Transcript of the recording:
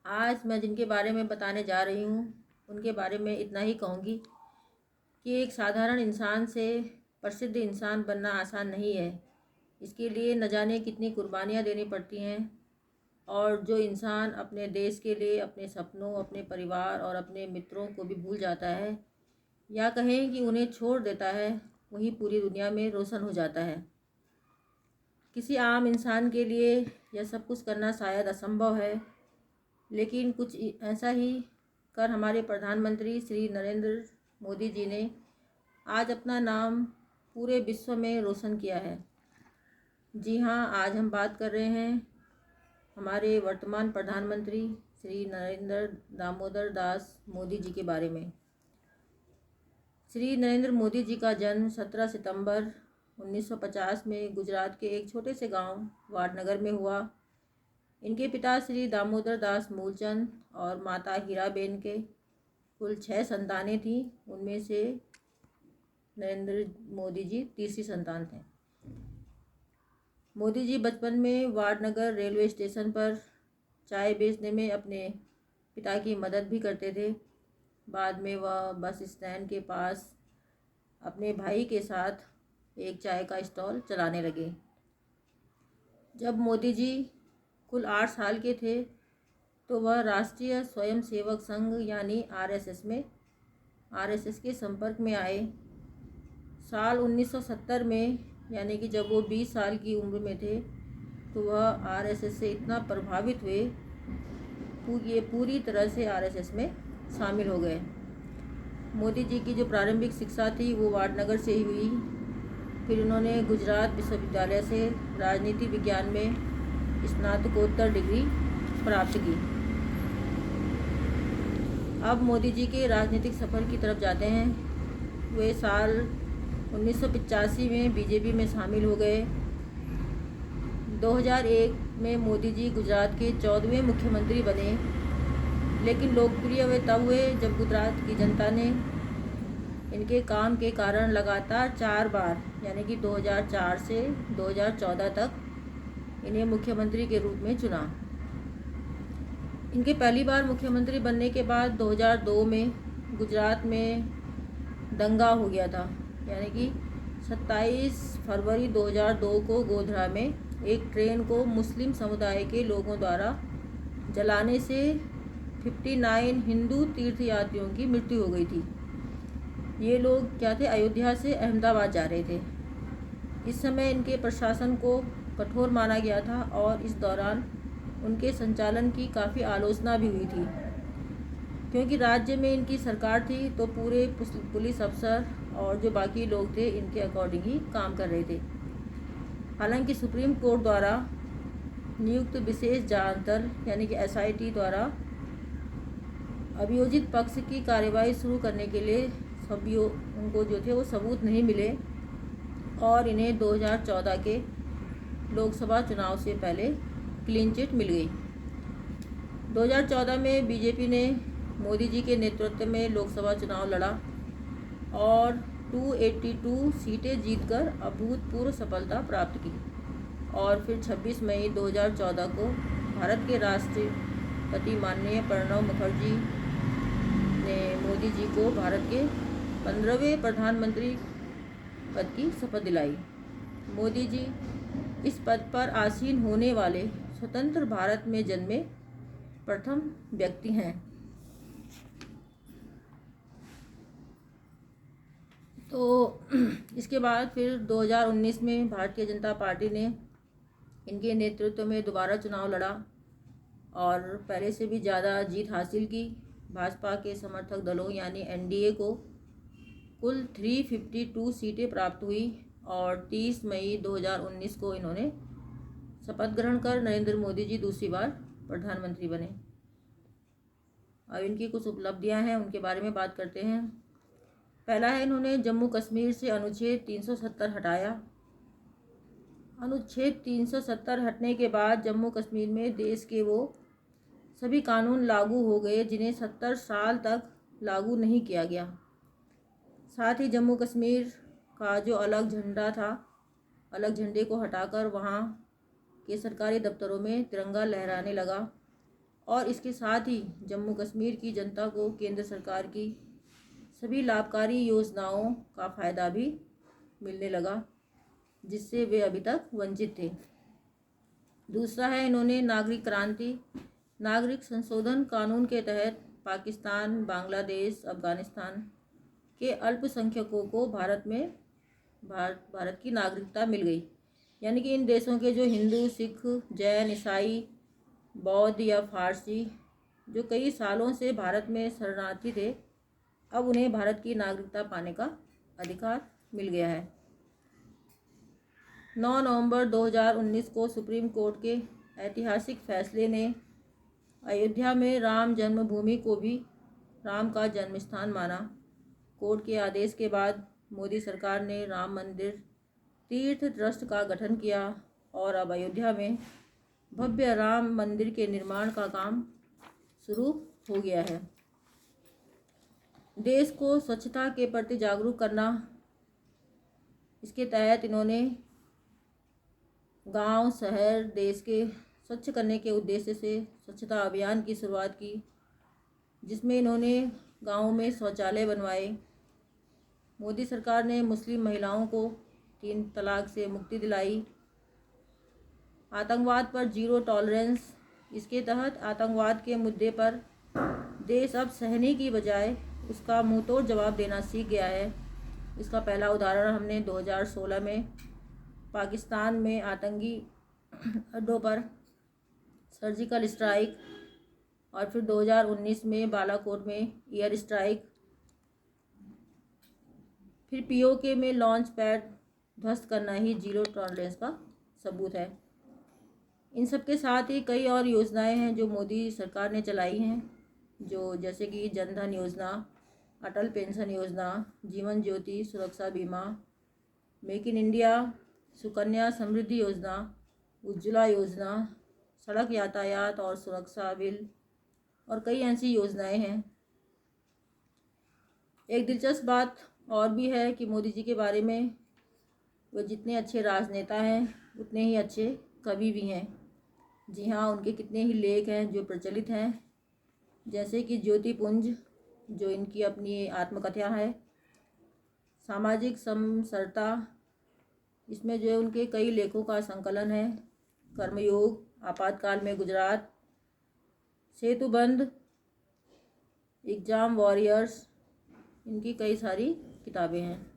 आज मैं जिनके बारे में बताने जा रही हूँ उनके बारे में इतना ही कहूँगी कि एक साधारण इंसान से प्रसिद्ध इंसान बनना आसान नहीं है। इसके लिए न जाने कितनी कुर्बानियाँ देनी पड़ती हैं। और जो इंसान अपने देश के लिए अपने सपनों, अपने परिवार और अपने मित्रों को भी भूल जाता है या कहें कि उन्हें छोड़ देता है, वही पूरी दुनिया में रोशन हो जाता है। किसी आम इंसान के लिए यह सब कुछ करना शायद असंभव है, लेकिन कुछ ऐसा ही कर हमारे प्रधानमंत्री श्री नरेंद्र मोदी जी ने आज अपना नाम पूरे विश्व में रोशन किया है। जी हाँ, आज हम बात कर रहे हैं हमारे वर्तमान प्रधानमंत्री श्री नरेंद्र दामोदर दास मोदी जी के बारे में। श्री नरेंद्र मोदी जी का जन्म 17 सितंबर 1950 में गुजरात के एक छोटे से गांव वाडनगर में हुआ। इनके पिता श्री दामोदर दास मूलचंद और माता हीराबेन के कुल 6 संतानें थीं। उनमें से नरेंद्र मोदी जी तीसरी संतान थे। मोदी जी बचपन में वाडनगर रेलवे स्टेशन पर चाय बेचने में अपने पिता की मदद भी करते थे। बाद में वह बस स्टैंड के पास अपने भाई के साथ एक चाय का स्टॉल चलाने लगे। जब मोदी जी कुल 8 साल के थे तो वह राष्ट्रीय स्वयंसेवक संघ यानी आरएसएस के संपर्क में आए। साल 1970 में यानी कि जब वो 20 साल की उम्र में थे तो वह आरएसएस से इतना प्रभावित हुए ये पूरी तरह से आरएसएस में शामिल हो गए। मोदी जी की जो प्रारंभिक शिक्षा थी वो वाडनगर से ही हुई। फिर उन्होंने गुजरात विश्वविद्यालय से राजनीति विज्ञान में स्नातकोत्तर डिग्री प्राप्त की। अब मोदी जी के राजनीतिक सफ़र की तरफ जाते हैं। वे साल 1985 में बीजेपी में शामिल हो गए। 2001 में मोदी जी गुजरात के 14वें मुख्यमंत्री बने, लेकिन लोकप्रिय वे तब हुए जब गुजरात की जनता ने इनके काम के कारण लगातार 4 बार यानी कि 2004 से 2014 तक इन्हें मुख्यमंत्री के रूप में चुना। इनके पहली बार मुख्यमंत्री बनने के बाद 2002 में गुजरात में दंगा हो गया था, यानी कि 27 फरवरी 2002 को गोधरा में एक ट्रेन को मुस्लिम समुदाय के लोगों द्वारा जलाने से 59 हिंदू तीर्थयात्रियों की मृत्यु हो गई थी। ये लोग क्या थे, अयोध्या से अहमदाबाद जा रहे थे। इस समय इनके प्रशासन को कठोर माना गया था और इस दौरान उनके संचालन की काफ़ी आलोचना भी हुई थी, क्योंकि राज्य में इनकी सरकार थी तो पूरे पुलिस अफसर और जो बाकी लोग थे इनके अकॉर्डिंग ही काम कर रहे थे। हालांकि सुप्रीम कोर्ट द्वारा नियुक्त विशेष जांच दल यानी कि एसआईटी द्वारा अभियोजित पक्ष की कार्यवाही शुरू करने के लिए सभी उनको जो थे वो सबूत नहीं मिले और इन्हें 2014 के लोकसभा चुनाव से पहले क्लीन चिट मिल गई। 2014 में बीजेपी ने मोदी जी के नेतृत्व में लोकसभा चुनाव लड़ा और 282 सीटें जीतकर अभूतपूर्व सफलता प्राप्त की। और फिर 26 मई 2014 को भारत के राष्ट्रपति माननीय प्रणब मुखर्जी ने मोदी जी को भारत के 15वें प्रधानमंत्री पद की शपथ दिलाई। मोदी जी इस पद पर आसीन होने वाले स्वतंत्र भारत में जन्मे प्रथम व्यक्ति हैं। तो इसके बाद फिर 2019 में भारतीय जनता पार्टी ने इनके नेतृत्व में दोबारा चुनाव लड़ा और पहले से भी ज़्यादा जीत हासिल की। भाजपा के समर्थक दलों यानी एनडीए को कुल 352 सीटें प्राप्त हुई और 30 मई 2019 को इन्होंने शपथ ग्रहण कर नरेंद्र मोदी जी दूसरी बार प्रधानमंत्री बने। अब इनकी कुछ उपलब्धियां हैं, उनके बारे में बात करते हैं। पहला है, इन्होंने जम्मू कश्मीर से अनुच्छेद 370 हटाया। अनुच्छेद 370 हटने के बाद जम्मू कश्मीर में देश के वो सभी कानून लागू हो गए जिन्हें 70 साल तक लागू नहीं किया गया। साथ ही जम्मू कश्मीर का जो अलग झंडा था, अलग झंडे को हटाकर वहाँ के सरकारी दफ्तरों में तिरंगा लहराने लगा और इसके साथ ही जम्मू कश्मीर की जनता को केंद्र सरकार की सभी लाभकारी योजनाओं का फ़ायदा भी मिलने लगा, जिससे वे अभी तक वंचित थे। दूसरा है, इन्होंने नागरिक क्रांति, नागरिक संशोधन कानून के तहत पाकिस्तान, बांग्लादेश, अफ़गानिस्तान के अल्पसंख्यकों को भारत की नागरिकता मिल गई। यानी कि इन देशों के जो हिंदू, सिख, जैन, ईसाई, बौद्ध या फारसी जो कई सालों से भारत में शरणार्थी थे, अब उन्हें भारत की नागरिकता पाने का अधिकार मिल गया है। 9 नवंबर 2019 को सुप्रीम कोर्ट के ऐतिहासिक फैसले ने अयोध्या में राम जन्मभूमि को भी राम का जन्म स्थान माना। कोर्ट के आदेश के बाद मोदी सरकार ने राम मंदिर तीर्थ ट्रस्ट का गठन किया और अब अयोध्या में भव्य राम मंदिर के निर्माण का काम शुरू हो गया है। देश को स्वच्छता के प्रति जागरूक करना, इसके तहत इन्होंने गांव, शहर, देश के स्वच्छ करने के उद्देश्य से स्वच्छता अभियान की शुरुआत की, जिसमें इन्होंने गाँव में शौचालय बनवाए। मोदी सरकार ने मुस्लिम महिलाओं को 3 तलाक से मुक्ति दिलाई। आतंकवाद पर जीरो टॉलरेंस, इसके तहत आतंकवाद के मुद्दे पर देश अब सहने की बजाय उसका मुंहतोड़ जवाब देना सीख गया है। इसका पहला उदाहरण हमने 2016 में पाकिस्तान में आतंकी अड्डों पर सर्जिकल स्ट्राइक और फिर 2019 में बालाकोट में एयर स्ट्राइक, फिर पीओके में लॉन्च पैड ध्वस्त करना ही जीरो टॉलरेंस का सबूत है। इन सब के साथ ही कई और योजनाएं हैं जो मोदी सरकार ने चलाई हैं, जो जैसे कि जनधन योजना, अटल पेंशन योजना, जीवन ज्योति सुरक्षा बीमा, make in India, Sukanya Samriddhi योजना, उज्ज्वला योजना, सड़क यातायात और सुरक्षा बिल और कई ऐसी योजनाएं हैं। एक दिलचस्प बात और भी है कि मोदी जी के बारे में वो जितने अच्छे राजनेता हैं उतने ही अच्छे कवि भी हैं। जी हाँ, उनके कितने ही लेख हैं जो प्रचलित हैं, जैसे कि ज्योतिपुंज, जो इनकी अपनी आत्मकथा है, सामाजिक समरसता, इसमें जो है उनके कई लेखों का संकलन है, कर्मयोग, आपातकाल में गुजरात, सेतुबंध, एग्जाम वॉरियर्स, इनकी कई सारी किताबें हैं।